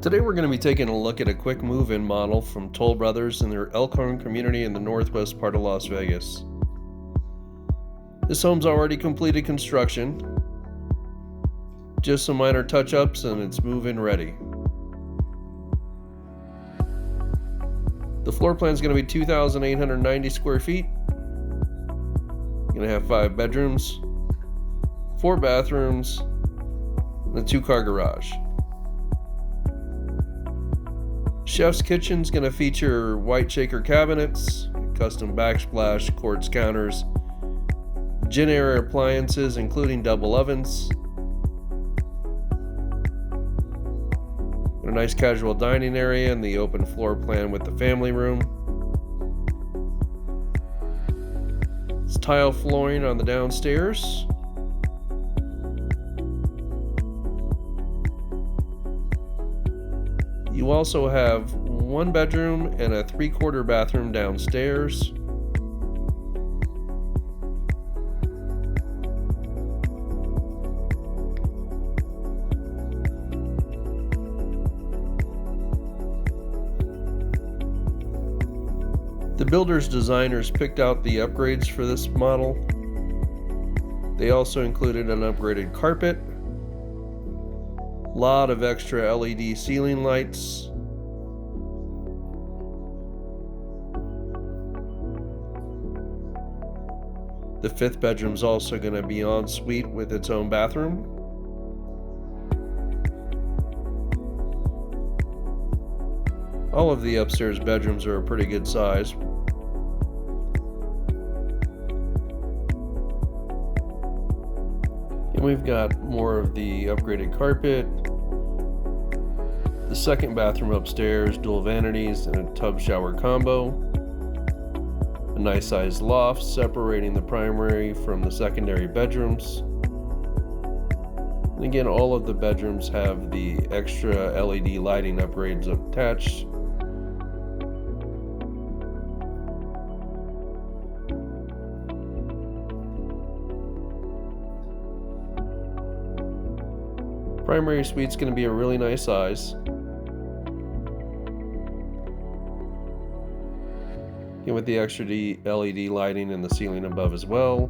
Today we're going to be taking a look at a quick move-in model from Toll Brothers in their Elkhorn community in the northwest part of Las Vegas. This home's already completed construction, just some minor touch-ups and it's move-in ready. The floor plan is going to be 2,890 square feet. Going to have 5 bedrooms, 4 bathrooms, and a 2-car garage. Chef's kitchen's going to feature white shaker cabinets, custom backsplash quartz counters, Gen-era appliances including double ovens, and a nice casual dining area and the open floor plan with the family room. It's tile flooring on the downstairs. You also have 1 bedroom and a 3/4 bathroom downstairs. The builder's designers picked out the upgrades for this model. They also included an upgraded carpet, lot of extra LED ceiling lights, the 5th bedroom is also going to be en suite with its own bathroom. All of the upstairs bedrooms are a pretty good size. And we've got more of the upgraded carpet, the 2nd bathroom upstairs, dual vanities and a tub shower combo, a nice sized loft separating the primary from the secondary bedrooms. And again, all of the bedrooms have the extra LED lighting upgrades attached. Primary suite's going to be a really nice size. Again, with the extra LED lighting in the ceiling above as well.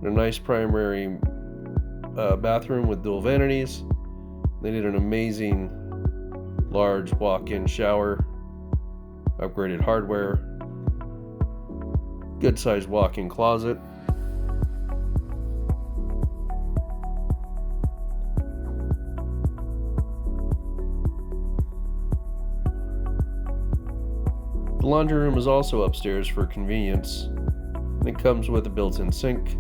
And a nice primary bathroom with dual vanities. They did an amazing large walk-in shower, upgraded hardware, good sized walk-in closet. The laundry room is also upstairs for convenience, and it comes with a built-in sink.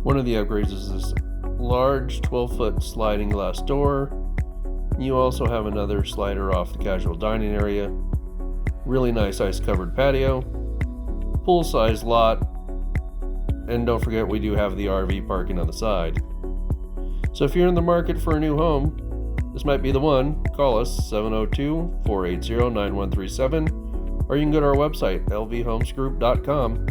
One of the upgrades is this large 12-foot sliding glass door. You also have another slider off the casual dining area. Really nice ice-covered patio, full-size lot. And don't forget, we do have the RV parking on the side. So if you're in the market for a new home, this might be the one. Call us 702-480-9137, or you can go to our website, lvhomesgroup.com.